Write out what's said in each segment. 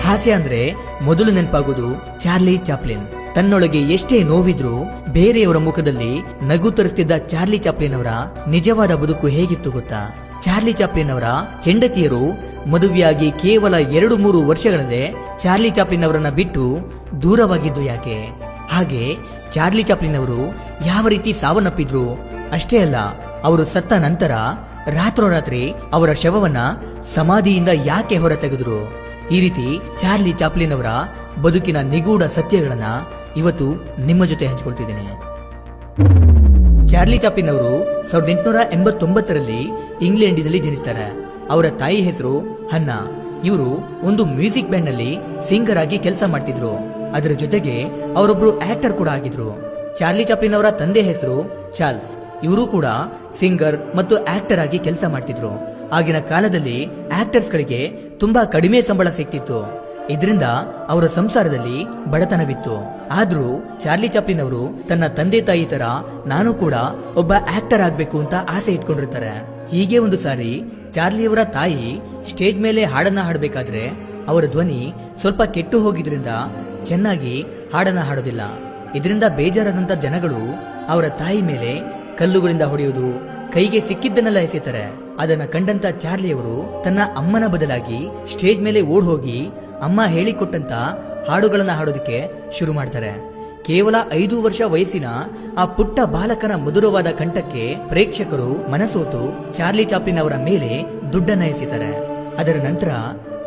ಹಾಸ್ಯ ಅಂದ್ರೆ ಮೊದಲು ನೆನಪಾಗೋದು ಚಾರ್ಲಿ ಚಾಪ್ಲಿನ್. ತನ್ನೊಳಗೆ ಎಷ್ಟೇ ನೋವಿದ್ರೂ ಬೇರೆಯವರ ಮುಖದಲ್ಲಿ ನಗು ತರಿಸ್ತಿದ್ದ ಚಾರ್ಲಿ ಚಾಪ್ಲಿನ್ ಅವರ ನಿಜವಾದ ಬದುಕು ಹೇಗಿತ್ತು ಗೊತ್ತಾ? ಚಾರ್ಲಿ ಚಾಪ್ಲಿನ್ ಅವರ ಹೆಂಡತಿಯರು ಮದುವೆಯಾಗಿ ಕೇವಲ 2-3 ವರ್ಷಗಳಲ್ಲೇ ಚಾರ್ಲಿ ಚಾಪ್ಲಿನ್ ಅವರನ್ನ ಬಿಟ್ಟು ದೂರವಾಗಿದ್ದು ಯಾಕೆ? ಹಾಗೆ ಚಾರ್ಲಿ ಚಾಪ್ಲಿನ್ ಅವರು ಯಾವ ರೀತಿ ಸಾವನ್ನಪ್ಪಿದ್ರು ಅಷ್ಟೇ ಅಲ್ಲ, ಅವರು ಸತ್ತ ನಂತರ ರಾತ್ರೋರಾತ್ರಿ ಅವರ ಶವವನ್ನ ಸಮಾಧಿಯಿಂದ ಯಾಕೆ ಹೊರ ತೆಗೆದ್ರು? ಈ ರೀತಿ ಚಾರ್ಲಿ ಚಾಪ್ಲಿನ್ ಅವರ ಬದುಕಿನ ನಿಗೂಢ ಸತ್ಯಗಳನ್ನ ಇವತ್ತು ನಿಮ್ಮ ಜೊತೆ ಹಂಚಿಕೊಳ್ತಿದ್ದೇನೆ. ಚಾರ್ಲಿ ಚಾಪ್ಲಿನ್ ಅವರು 1889ರಲ್ಲಿ ಇಂಗ್ಲೆಂಡಿನಲ್ಲಿ ಜನಿಸ್ತಾರೆ. ಅವರ ತಾಯಿ ಹೆಸರು ಹನ್ನಾ. ಇವರು ಒಂದು ಮ್ಯೂಸಿಕ್ ಬ್ಯಾಂಡ್ ನಲ್ಲಿ ಸಿಂಗರ್ ಆಗಿ ಕೆಲಸ ಮಾಡ್ತಿದ್ರು. ಅದರ ಜೊತೆಗೆ ಅವರೊಬ್ರು ಆಕ್ಟರ್ ಕೂಡ ಆಗಿದ್ರು. ಚಾರ್ಲಿ ಚಾಪ್ಲಿನ್ ಅವರ ತಂದೆ ಹೆಸರು ಚಾರ್ಲ್ಸ್. ಇವರು ಕೂಡ ಸಿಂಗರ್ ಮತ್ತು ಆಕ್ಟರ್ ಆಗಿ ಕೆಲಸ ಮಾಡ್ತಿದ್ರು. ಆಗಿನ ಕಾಲದಲ್ಲಿ ಆಕ್ಟರ್ಸ್ ಗಳಿಗೆ ತುಂಬಾ ಕಡಿಮೆ ಸಂಬಳ ಸಿಗ್ತಿತ್ತು. ಇದರಿಂದ ಅವರ ಸಂಸಾರದಲ್ಲಿ ಬಡತನವಿತ್ತು. ಆದ್ರೂ ಚಾರ್ಲಿ ಚಾಪ್ಲಿನ್ ಅವರು ತನ್ನ ತಂದೆ ತಾಯಿ ತರ ನಾನು ಕೂಡ ಒಬ್ಬ ಆಕ್ಟರ್ ಆಗ್ಬೇಕು ಅಂತ ಆಸೆ ಇಟ್ಕೊಂಡಿರ್ತಾರೆ. ಹೀಗೆ ಒಂದು ಸಾರಿ ಚಾರ್ಲಿಯವರ ತಾಯಿ ಸ್ಟೇಜ್ ಮೇಲೆ ಹಾಡನ್ನ ಹಾಡಬೇಕಾದ್ರೆ ಅವರ ಧ್ವನಿ ಸ್ವಲ್ಪ ಕೆಟ್ಟು ಹೋಗಿದ್ರಿಂದ ಚೆನ್ನಾಗಿ ಹಾಡನ್ನ ಹಾಡೋದಿಲ್ಲ. ಇದರಿಂದ ಬೇಜಾರಾದಂತ ಜನಗಳು ಅವರ ತಾಯಿ ಮೇಲೆ ಕಲ್ಲುಗಳಿಂದ ಹೊಡೆಯುವುದು, ಕೈಗೆ ಸಿಕ್ಕಿದ್ದನ್ನೆಲ್ಲ ಎಸೆತಾರೆ. ಅದನ್ನ ಕಂಡಂತ ಚಾರ್ಲಿಯವರು ತನ್ನ ಅಮ್ಮನ ಬದಲಾಗಿ ಸ್ಟೇಜ್ ಮೇಲೆ ಓಡ್ ಹೋಗಿ ಅಮ್ಮ ಹೇಳಿಕೊಟ್ಟಂತ ಹಾಡುಗಳನ್ನ ಹಾಡೋದಕ್ಕೆ ಶುರು ಮಾಡ್ತಾರೆ. ಕೇವಲ 5 ವರ್ಷ ವಯಸ್ಸಿನ ಆ ಪುಟ್ಟ ಬಾಲಕನ ಮಧುರವಾದ ಕಂಠಕ್ಕೆ ಪ್ರೇಕ್ಷಕರು ಮನಸೋತು ಚಾರ್ಲಿ ಚಾಪ್ಲಿನ್ ಅವರ ಮೇಲೆ ದುಡ್ಡನ್ನ ಎಸೆತಾರೆ. ಅದರ ನಂತರ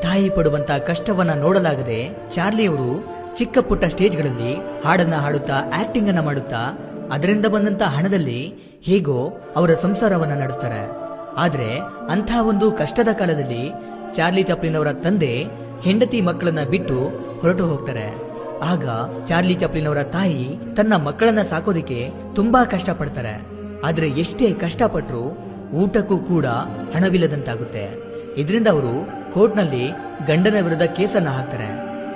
ತಾಯಿ ಪಡುವಂತ ಕಷ್ಟವನ್ನ ನೋಡಲಾಗದೆ ಚಾರ್ಲಿಯವರು ಚಿಕ್ಕ ಪುಟ್ಟ ಸ್ಟೇಜ್ಗಳಲ್ಲಿ ಹಾಡನ್ನ ಹಾಡುತ್ತಾ ಆಕ್ಟಿಂಗ್ ಅನ್ನ ಮಾಡುತ್ತಾ ಅದರಿಂದ ಬಂದಂತ ಹಣದಲ್ಲಿ ಹೇಗೋ ಅವರ ಸಂಸಾರವನ್ನ ನಡೆಸ್ತಾರೆ. ಆದ್ರೆ ಅಂಥ ಒಂದು ಕಷ್ಟದ ಕಾಲದಲ್ಲಿ ಚಾರ್ಲಿ ಚಾಪ್ಲಿನ್ ಅವರ ತಂದೆ ಹೆಂಡತಿ ಮಕ್ಕಳನ್ನ ಬಿಟ್ಟು ಹೊರಟು ಹೋಗ್ತಾರೆ. ಆಗ ಚಾರ್ಲಿ ಚಾಪ್ಲಿನ್ ಅವರ ತಾಯಿ ತನ್ನ ಮಕ್ಕಳನ್ನ ಸಾಕೋದಿಕ್ಕೆ ತುಂಬಾ ಕಷ್ಟಪಡ್ತಾರೆ. ಆದ್ರೆ ಎಷ್ಟೇ ಕಷ್ಟಪಟ್ರು ಊಟಕ್ಕೂ ಕೂಡ ಹಣವಿಲ್ಲದಂತಾಗುತ್ತೆ. ಇದರಿಂದ ಅವರು ಕೋರ್ಟ್ನಲ್ಲಿ ಗಂಡನ ವಿರುದ್ಧ ಕೇಸನ್ನ ಹಾಕ್ತಾರೆ.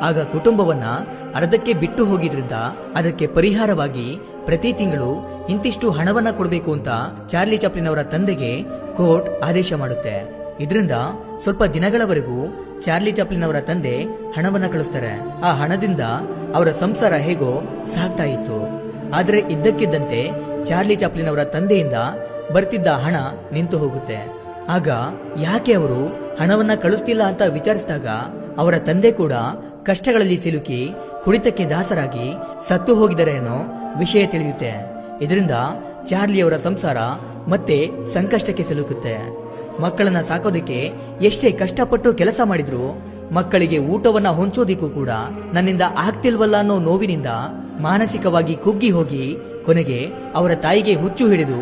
ಆಗ ಕುಟುಂಬವನ್ನ ಅರ್ಧಕ್ಕೆ ಬಿಟ್ಟು ಹೋಗಿದ್ರಿಂದ ಅದಕ್ಕೆ ಪರಿಹಾರವಾಗಿ ಪ್ರತಿ ತಿಂಗಳು ಇಂತಿಷ್ಟು ಹಣವನ್ನ ಕೊಡಬೇಕು ಅಂತ ಚಾರ್ಲಿ ಚಾಪ್ಲಿನ್ ಅವರ ತಂದೆಗೆ ಕೋರ್ಟ್ ಆದೇಶ ಮಾಡುತ್ತೆ. ಇದರಿಂದ ಸ್ವಲ್ಪ ದಿನಗಳವರೆಗೂ ಚಾರ್ಲಿ ಚಾಪ್ಲಿನ್ ಅವರ ತಂದೆ ಹಣವನ್ನ ಕಳಿಸ್ತಾರೆ. ಆ ಹಣದಿಂದ ಅವರ ಸಂಸಾರ ಹೇಗೋ ಸಾಗ್ತಾ ಇತ್ತು. ಆದ್ರೆ ಇದ್ದಕ್ಕಿದ್ದಂತೆ ಚಾರ್ಲಿ ಚಾಪ್ಲಿನ್ ಅವರ ತಂದೆಯಿಂದ ಬರ್ತಿದ್ದ ಹಣ ನಿಂತು ಹೋಗುತ್ತೆ. ಆಗ ಯಾಕೆ ಅವರು ಹಣವನ್ನ ಕಳಿಸ್ತಿಲ್ಲ ಅಂತ ವಿಚಾರಿಸಿದಾಗ ಅವರ ತಂದೆ ಕೂಡ ಕಷ್ಟಗಳಲ್ಲಿ ಸಿಲುಕಿ ಕುಡಿತಕ್ಕೆ ದಾಸರಾಗಿ ಸತ್ತು ಹೋಗಿದ್ದಾರೆ ಅನ್ನೋ ವಿಷಯ ತಿಳಿಯುತ್ತೆ. ಇದರಿಂದ ಚಾರ್ಲಿ ಅವರ ಸಂಸಾರ ಮತ್ತೆ ಸಂಕಷ್ಟಕ್ಕೆ ಸಿಲುಕುತ್ತೆ. ಮಕ್ಕಳನ್ನ ಸಾಕೋದಕ್ಕೆ ಎಷ್ಟೇ ಕಷ್ಟಪಟ್ಟು ಕೆಲಸ ಮಾಡಿದ್ರು ಮಕ್ಕಳಿಗೆ ಊಟವನ್ನ ಹೊಂಚೋದಿಕ್ಕೂ ಕೂಡ ನನ್ನಿಂದ ಆಗ್ತಿಲ್ವಲ್ಲ ಅನ್ನೋ ನೋವಿನಿಂದ ಮಾನಸಿಕವಾಗಿ ಕುಗ್ಗಿ ಹೋಗಿ ಕೊನೆಗೆ ಅವರ ತಾಯಿಗೆ ಹುಚ್ಚು ಹಿಡಿದು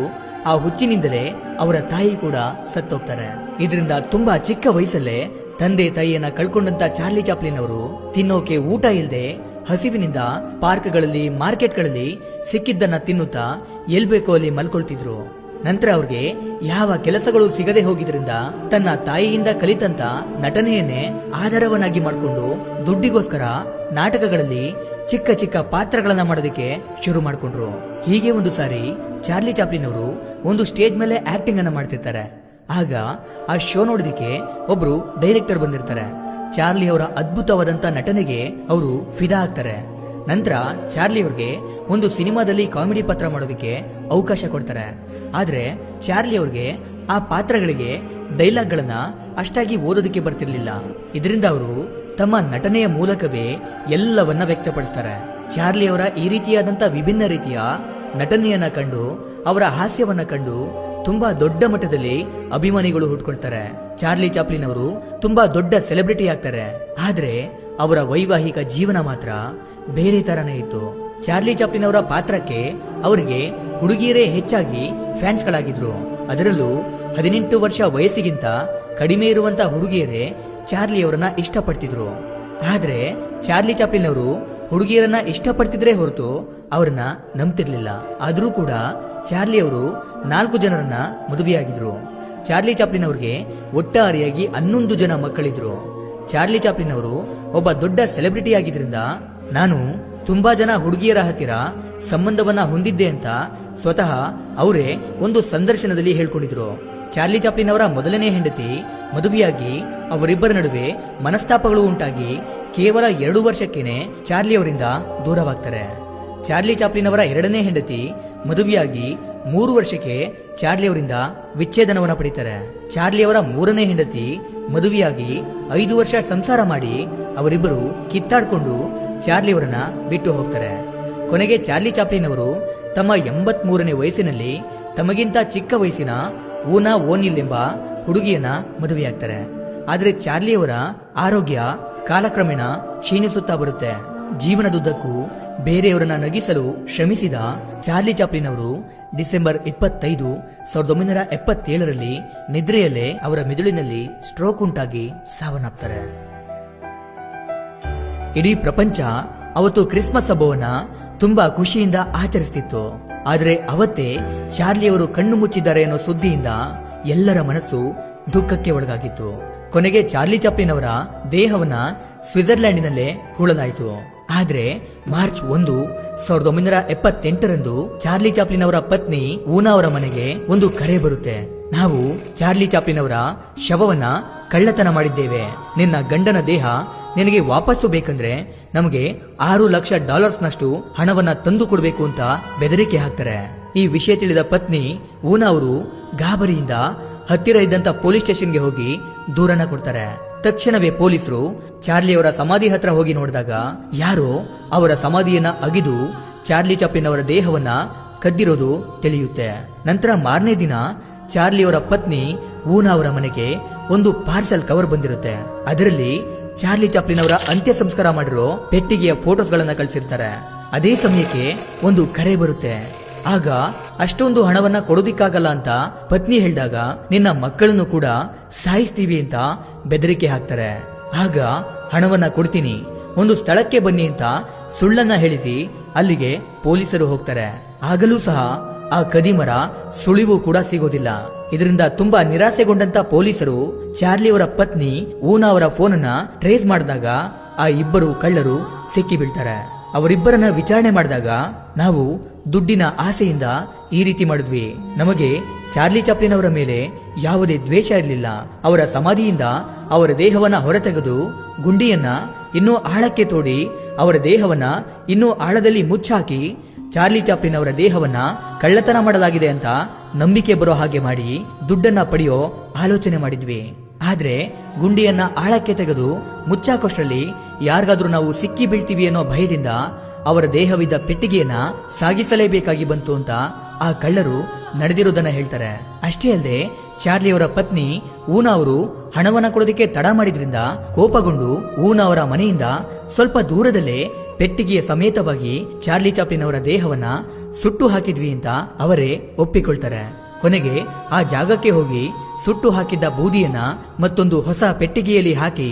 ಆ ಹುಚ್ಚಿನಿಂದಲೇ ಅವರ ತಾಯಿ ಕೂಡ ಸತ್ತೋಗ್ತಾರೆ. ಇದರಿಂದ ತುಂಬಾ ಚಿಕ್ಕ ವಯಸ್ಸಲ್ಲೇ ತಂದೆ ತಾಯಿಯನ್ನ ಕಳ್ಕೊಂಡಂತ ಚಾರ್ಲಿ ಚಾಪ್ಲಿನ್ ಅವರು ತಿನ್ನೋಕೆ ಊಟ ಇಲ್ಲದೆ ಹಸಿವಿನಿಂದ ಪಾರ್ಕ್ಗಳಲ್ಲಿ ಮಾರ್ಕೆಟ್ಗಳಲ್ಲಿ ಸಿಕ್ಕಿದ್ದನ್ನ ತಿನ್ನುತ್ತಾ ಎಲ್ಬೇಕೋ ಅಲ್ಲಿ ಮಲ್ಕೊಳ್ತಿದ್ರು. ನಂತರ ಅವ್ರಿಗೆ ಯಾವ ಕೆಲಸಗಳು ಸಿಗದೆ ಹೋಗಿದ್ರಿಂದ ತನ್ನ ತಾಯಿಯಿಂದ ಕಲಿತಂತ ನಟನೆಯನ್ನೇ ಆಧಾರವನ್ನಾಗಿ ಮಾಡಿಕೊಂಡು ದುಡ್ಡಿಗೋಸ್ಕರ ನಾಟಕಗಳಲ್ಲಿ ಚಿಕ್ಕ ಚಿಕ್ಕ ಪಾತ್ರಗಳನ್ನ ಮಾಡೋದಕ್ಕೆ ಶುರು ಮಾಡ್ಕೊಂಡ್ರು. ಹೀಗೆ ಒಂದು ಸಾರಿ ಚಾರ್ಲಿ ಚಾಪ್ಲಿನ್ ಅವರು ಒಂದು ಸ್ಟೇಜ್ ಮೇಲೆ ಆಕ್ಟಿಂಗ್ ಅನ್ನ ಮಾಡ್ತಿರ್ತಾರೆ. ಆಗ ಆ ಶೋ ನೋಡೋದಕ್ಕೆ ಒಬ್ರು ಡೈರೆಕ್ಟರ್ ಬಂದಿರ್ತಾರೆ. ಚಾರ್ಲಿ ಅವರ ಅದ್ಭುತವಾದಂತ ನಟನೆಗೆ ಅವರು ಫಿದಾ ಆಗ್ತಾರೆ. ನಂತರ ಚಾರ್ಲಿ ಅವ್ರಿಗೆ ಒಂದು ಸಿನಿಮಾದಲ್ಲಿ ಕಾಮಿಡಿ ಪಾತ್ರ ಮಾಡೋದಕ್ಕೆ ಅವಕಾಶ ಕೊಡ್ತಾರೆ. ಆದ್ರೆ ಚಾರ್ಲಿ ಅವ್ರಿಗೆ ಆ ಪಾತ್ರಗಳಿಗೆ ಡೈಲಾಗ್ಗಳನ್ನ ಅಷ್ಟಾಗಿ ಓದೋದಕ್ಕೆ ಬರ್ತಿರ್ಲಿಲ್ಲ. ಇದರಿಂದ ಅವರು ತಮ್ಮ ನಟನೆಯ ಮೂಲಕವೇ ಎಲ್ಲವನ್ನ ವ್ಯಕ್ತಪಡಿಸ್ತಾರೆ. ಚಾರ್ಲಿ ಅವರ ಈ ರೀತಿಯಾದಂತ ವಿಭಿನ್ನ ರೀತಿಯ ನಟನೆಯನ್ನ ಕಂಡು ಅವರ ಹಾಸ್ಯವನ್ನ ಕಂಡು ತುಂಬಾ ದೊಡ್ಡ ಮಟ್ಟದಲ್ಲಿ ಅಭಿಮಾನಿಗಳು ಹುಟ್ಕೊಳ್ತಾರೆ. ಚಾರ್ಲಿ ಚಾಪ್ಲಿನ್ ಅವರು ತುಂಬಾ ದೊಡ್ಡ ಸೆಲೆಬ್ರಿಟಿ ಆಗ್ತಾರೆ. ಆದ್ರೆ ಅವರ ವೈವಾಹಿಕ ಜೀವನ ಮಾತ್ರ ಬೇರೆ ತರನೇ ಇತ್ತು. ಚಾರ್ಲಿ ಚಾಪ್ಲಿನ್ ಅವರ ಪಾತ್ರಕ್ಕೆ ಅವರಿಗೆ ಹುಡುಗಿಯರೇ ಹೆಚ್ಚಾಗಿ ಫ್ಯಾನ್ಸ್ಗಳಾಗಿದ್ರು. ಅದರಲ್ಲೂ 18 ವರ್ಷ ವಯಸ್ಸಿಗಿಂತ ಕಡಿಮೆ ಇರುವಂತ ಹುಡುಗಿಯರೇ ಚಾರ್ಲಿ ಅವರನ್ನ ಇಷ್ಟಪಡ್ತಿದ್ರು. ಆದ್ರೆ ಚಾರ್ಲಿ ಚಾಪ್ಲಿನ್ ಅವರು ಹುಡುಗಿಯರನ್ನ ಇಷ್ಟಪಡ್ತಿದ್ರೆ ಹೊರತು ಅವ್ರನ್ನ ನಂಬ್ತಿರ್ಲಿಲ್ಲ. ಆದ್ರೂ ಕೂಡ ಚಾರ್ಲಿ ಅವರು 4 ಜನರನ್ನ ಮದುವೆಯಾಗಿದ್ರು. ಚಾರ್ಲಿ ಚಾಪ್ಲಿನ್ ಅವ್ರಿಗೆ ಒಟ್ಟಾರೆಯಾಗಿ 11 ಜನ ಮಕ್ಕಳಿದ್ರು. ಚಾರ್ಲಿ ಚಾಪ್ಲಿನ್ ಅವರು ಒಬ್ಬ ದೊಡ್ಡ ಸೆಲೆಬ್ರಿಟಿ ಆಗಿದ್ರಿಂದ ನಾನು ತುಂಬಾ ಜನ ಹುಡುಗಿಯರ ಹತ್ತಿರ ಸಂಬಂಧವನ್ನ ಹೊಂದಿದ್ದೆ ಅಂತ ಸ್ವತಃ ಅವರೇ ಒಂದು ಸಂದರ್ಶನದಲ್ಲಿ ಹೇಳ್ಕೊಂಡಿದ್ರು. ಚಾರ್ಲಿ ಚಾಪ್ಲಿನ್ ಅವರ ಮೊದಲನೇ ಹೆಂಡತಿ ಮದುವೆಯಾಗಿ ಅವರಿಬ್ಬರ ನಡುವೆ ಮನಸ್ತಾಪಗಳು ಉಂಟಾಗಿ ಕೇವಲ 2 ವರ್ಷಕ್ಕೇನೆ ಚಾರ್ಲಿ ಅವರಿಂದ ದೂರವಾಗ್ತಾರೆ. ಚಾರ್ಲಿ ಚಾಪ್ಲಿನ್ ಅವರ 2ನೇ ಹೆಂಡತಿ ಮದುವೆಯಾಗಿ 3 ವರ್ಷಕ್ಕೆ ಚಾರ್ಲಿ ಅವರಿಂದ ವಿಚ್ಛೇದನವನ್ನ ಪಡಿತಾರೆ. ಚಾರ್ಲಿ ಅವರ 3ನೇ ಹೆಂಡತಿ ಮದುವೆಯಾಗಿ 5 ವರ್ಷ ಸಂಸಾರ ಮಾಡಿ ಅವರಿಬ್ಬರು ಕಿತ್ತಾಡ್ಕೊಂಡು ಚಾರ್ಲಿ ಅವರನ್ನ ಬಿಟ್ಟು ಹೋಗ್ತಾರೆ. ಕೊನೆಗೆ ಚಾರ್ಲಿ ಚಾಪ್ಲಿನ್ ಅವರು ತಮ್ಮ 83ನೇ ವಯಸ್ಸಿನಲ್ಲಿ ತಮಗಿಂತ ಚಿಕ್ಕ ವಯಸ್ಸಿನ ಊನಾ ಓನಿಲ್ ಎಂಬ ಹುಡುಗಿಯನ್ನ ಮದುವೆಯಾಗ್ತಾರೆ. ಆದರೆ ಚಾರ್ಲಿ ಅವರ ಆರೋಗ್ಯ ಕಾಲಕ್ರಮೇಣ ಕ್ಷೀಣಿಸುತ್ತಾ ಬರುತ್ತೆ. ಜೀವನದುದ್ದಕ್ಕೂ ಬೇರೆಯವರನ್ನ ನಗಿಸಲು ಶ್ರಮಿಸಿದ ಚಾರ್ಲಿ ಚಾಪ್ಲಿನ್ ಅವರು ಡಿಸೆಂಬರ್ 25, 1977ರಲ್ಲಿ ನಿದ್ರೆಯಲ್ಲೇ ಅವರ ಮೆದುಳಿನಲ್ಲಿ ಸ್ಟ್ರೋಕ್ ಉಂಟಾಗಿ ಸಾವನ್ನಪ್ತಾರೆ. ಇಡೀ ಪ್ರಪಂಚ ಅವತ್ತು ಕ್ರಿಸ್ಮಸ್ ಹಬ್ಬವನ್ನ ತುಂಬಾ ಖುಷಿಯಿಂದ ಆಚರಿಸ್ತಿತ್ತು. ಆದರೆ ಅವತ್ತೇ ಚಾರ್ಲಿ ಅವರು ಕಣ್ಣು ಮುಚ್ಚಿದ್ದಾರೆ ಅನ್ನೋ ಸುದ್ದಿಯಿಂದ ಎಲ್ಲರ ಮನಸ್ಸು ದುಃಖಕ್ಕೆ ಒಳಗಾಗಿತ್ತು. ಕೊನೆಗೆ ಚಾರ್ಲಿ ಚಾಪ್ಲಿನ್ ಅವರ ದೇಹವನ್ನ ಸ್ವಿಟ್ಜರ್ಲ್ಯಾಂಡಿನಲ್ಲೇ ಹೂಳಲಾಯಿತು. ಆದ್ರೆ ಮಾರ್ಚ್ 1, 1978ರಂದು ಚಾರ್ಲಿ ಚಾಪ್ಲಿನ್ ಅವರ ಪತ್ನಿ ಊನಾ ಅವರ ಮನೆಗೆ ಒಂದು ಕರೆ ಬರುತ್ತೆ. ನಾವು ಚಾರ್ಲಿ ಚಾಪ್ಲಿನ್ ಅವರ ಶವವನ್ನ ಕಳ್ಳತನ ಮಾಡಿದ್ದೇವೆ. ನಿನ್ನ ಗಂಡನ ದೇಹ ನಿನಗೆ ವಾಪಸ್ಸು ಬೇಕಂದ್ರೆ ನಮಗೆ $6 ಲಕ್ಷ ಹಣವನ್ನ ತಂದು ಕೊಡಬೇಕು ಅಂತ ಬೆದರಿಕೆ ಹಾಕ್ತಾರೆ. ಈ ವಿಷಯ ತಿಳಿದ ಪತ್ನಿ ಊನಾ ಅವರು ಗಾಬರಿಯಿಂದ ಹತ್ತಿರ ಇದ್ದಂತ ಪೊಲೀಸ್ ಸ್ಟೇಷನ್ಗೆ ಹೋಗಿ ದೂರನ ಕೊಡ್ತಾರೆ. ತಕ್ಷಣವೇ ಪೊಲೀಸರು ಚಾರ್ಲಿ ಅವರ ಸಮಾಧಿ ಹತ್ರ ಹೋಗಿ ನೋಡಿದಾಗ ಯಾರೋ ಅವರ ಸಮಾಧಿಯನ್ನ ಅಗಿದು ಚಾರ್ಲಿ ಚಾಪ್ಲಿನ್ ಅವರ ದೇಹವನ್ನ ಕದ್ದಿರೋದು ತಿಳಿಯುತ್ತೆ. ನಂತರ ಮಾರನೇ ದಿನ ಚಾರ್ಲಿ ಅವರ ಪತ್ನಿ ಊನಾ ಅವರ ಮನೆಗೆ ಒಂದು ಪಾರ್ಸೆಲ್ ಕವರ್ ಬಂದಿರುತ್ತೆ. ಅದರಲ್ಲಿ ಚಾರ್ಲಿ ಚಾಪ್ಲಿನ್ ಅವರ ಅಂತ್ಯ ಸಂಸ್ಕಾರ ಮಾಡಿರೋ ಪೆಟ್ಟಿಗೆಯ ಫೋಟೋಸ್ಗಳನ್ನ ಕಳಿಸಿರ್ತಾರೆ. ಅದೇ ಸಮಯಕ್ಕೆ ಒಂದು ಕರೆ ಬರುತ್ತೆ. ಆಗ ಅಷ್ಟೊಂದು ಹಣವನ್ನ ಕೊಡೋದಿಕ್ಕಾಗಲ್ಲ ಅಂತ ಪತ್ನಿ ಹೇಳಿದಾಗ ನಿನ್ನ ಮಕ್ಕಳನ್ನು ಕೂಡ ಸಾಯಿಸ್ತೀವಿ ಅಂತ ಬೆದರಿಕೆ ಹಾಕ್ತಾರೆ. ಆಗ ಹಣವನ್ನ ಕೊಡ್ತೀನಿ, ಒಂದು ಸ್ಥಳಕ್ಕೆ ಬನ್ನಿ ಅಂತ ಸುಳ್ಳನ್ನ ಹೇಳಿಸಿ ಅಲ್ಲಿಗೆ ಪೊಲೀಸರು ಹೋಗ್ತಾರೆ. ಆಗಲೂ ಸಹ ಆ ಕದಿಮರ ಸುಳಿವು ಕೂಡ ಸಿಗೋದಿಲ್ಲ. ಇದರಿಂದ ತುಂಬಾ ನಿರಾಸೆಗೊಂಡಂತ ಪೊಲೀಸರು ಚಾರ್ಲಿ ಅವರ ಪತ್ನಿ ಊನಾ ಅವರ ಫೋನನ್ನ ಟ್ರೇಸ್ ಮಾಡಿದಾಗ ಆ ಇಬ್ಬರು ಕಳ್ಳರು ಸಿಕ್ಕಿ ಬೀಳ್ತಾರೆ. ಅವರಿಬ್ಬರನ್ನ ವಿಚಾರಣೆ ಮಾಡಿದಾಗ ನಾವು ದುಡ್ಡಿನ ಆಸೆಯಿಂದ ಈ ರೀತಿ ಮಾಡಿದ್ವಿ. ನಮಗೆ ಚಾರ್ಲಿ ಚಾಪ್ಲಿನ್ ಅವರ ಮೇಲೆ ಯಾವುದೇ ದ್ವೇಷ ಇರಲಿಲ್ಲ. ಅವರ ಸಮಾಧಿಯಿಂದ ಅವರ ದೇಹವನ್ನ ಹೊರತೆಗೆದು ಗುಂಡಿಯನ್ನ ಇನ್ನೂ ಆಳಕ್ಕೆ ತೋಡಿ ಅವರ ದೇಹವನ್ನ ಇನ್ನೂ ಆಳದಲ್ಲಿ ಮುಚ್ಚಾಕಿ ಚಾರ್ಲಿ ಚಾಪ್ಲಿನ್ ಅವರ ದೇಹವನ್ನ ಕಳ್ಳತನ ಮಾಡಲಾಗಿದೆ ಅಂತ ನಂಬಿಕೆ ಬರೋ ಹಾಗೆ ಮಾಡಿ ದುಡ್ಡನ್ನ ಪಡೆಯೋ ಆಲೋಚನೆ ಮಾಡಿದ್ವಿ. ಆದ್ರೆ ಗುಂಡಿಯನ್ನ ಆಳಕ್ಕೆ ತೆಗೆದು ಮುಚ್ಚಾಕೋಷ್ಟರಲ್ಲಿ ಯಾರಿಗಾದ್ರೂ ನಾವು ಸಿಕ್ಕಿ ಬೀಳ್ತೀವಿ ಅನ್ನೋ ಭಯದಿಂದ ಅವರ ದೇಹವಿದ್ದ ಪೆಟ್ಟಿಗೆಯನ್ನ ಸಾಗಿಸಲೇಬೇಕಾಗಿ ಬಂತು ಅಂತ ಆ ಕಳ್ಳರು ನಡೆದಿರೋದನ್ನ ಹೇಳ್ತಾರೆ. ಅಷ್ಟೇ ಅಲ್ಲದೆ ಚಾರ್ಲಿ ಅವರ ಪತ್ನಿ ಊನಾ ಅವರು ಹಣವನ್ನ ಕೊಡೋದಕ್ಕೆ ತಡ ಮಾಡಿದ್ರಿಂದ ಕೋಪಗೊಂಡು ಊನಾ ಅವರ ಮನೆಯಿಂದ ಸ್ವಲ್ಪ ದೂರದಲ್ಲೇ ಪೆಟ್ಟಿಗೆಯ ಸಮೇತವಾಗಿ ಚಾರ್ಲಿ ಚಾಪ್ಲಿನ್ ಅವರ ದೇಹವನ್ನ ಸುಟ್ಟು ಹಾಕಿದ್ವಿ ಅಂತ ಅವರೇ ಒಪ್ಪಿಕೊಳ್ತಾರೆ. ಕೊನೆಗೆ ಆ ಜಾಗಕ್ಕೆ ಹೋಗಿ ಸುಟ್ಟು ಹಾಕಿದ್ದ ಬೂದಿಯನ್ನ ಮತ್ತೊಂದು ಹೊಸ ಪೆಟ್ಟಿಗೆಯಲ್ಲಿ ಹಾಕಿ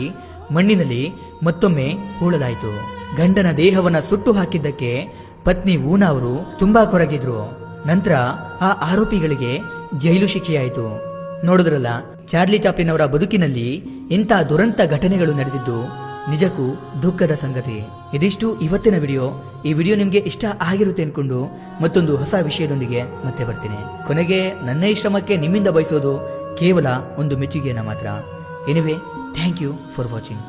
ಮಣ್ಣಿನಲ್ಲಿ ಮತ್ತೊಮ್ಮೆ ಹೂಳಲಾಯಿತು. ಗಂಡನ ದೇಹವನ್ನ ಸುಟ್ಟು ಹಾಕಿದ್ದಕ್ಕೆ ಪತ್ನಿ ಊನಾ ಅವರು ತುಂಬಾ ಕೊರಗಿದ್ರು. ನಂತರ ಆ ಆರೋಪಿಗಳಿಗೆ ಜೈಲು ಶಿಕ್ಷೆಯಾಯಿತು. ನೋಡಿದ್ರಲ್ಲ, ಚಾರ್ಲಿ ಚಾಪ್ಲಿನ್ ಅವರ ಬದುಕಿನಲ್ಲಿ ಇಂಥ ದುರಂತ ಘಟನೆಗಳು ನಡೆದಿದ್ದು ನಿಜಕ್ಕೂ ದುಃಖದ ಸಂಗತಿ. ಇದಿಷ್ಟು ಇವತ್ತಿನ ವಿಡಿಯೋ. ಈ ವಿಡಿಯೋ ನಿಮ್ಗೆ ಇಷ್ಟ ಆಗಿರುತ್ತೆ ಅನ್ಕೊಂಡು ಮತ್ತೊಂದು ಹೊಸ ವಿಷಯದೊಂದಿಗೆ ಮತ್ತೆ ಬರ್ತೀನಿ. ಕೊನೆಗೆ ನನ್ನ ಈ ಶ್ರಮಕ್ಕೆ ನಿಮ್ಮಿಂದ ಬಯಸೋದು ಕೇವಲ ಒಂದು ಮೆಚ್ಚುಗೆಯನ್ನ ಮಾತ್ರ. Anyway, thank you for watching.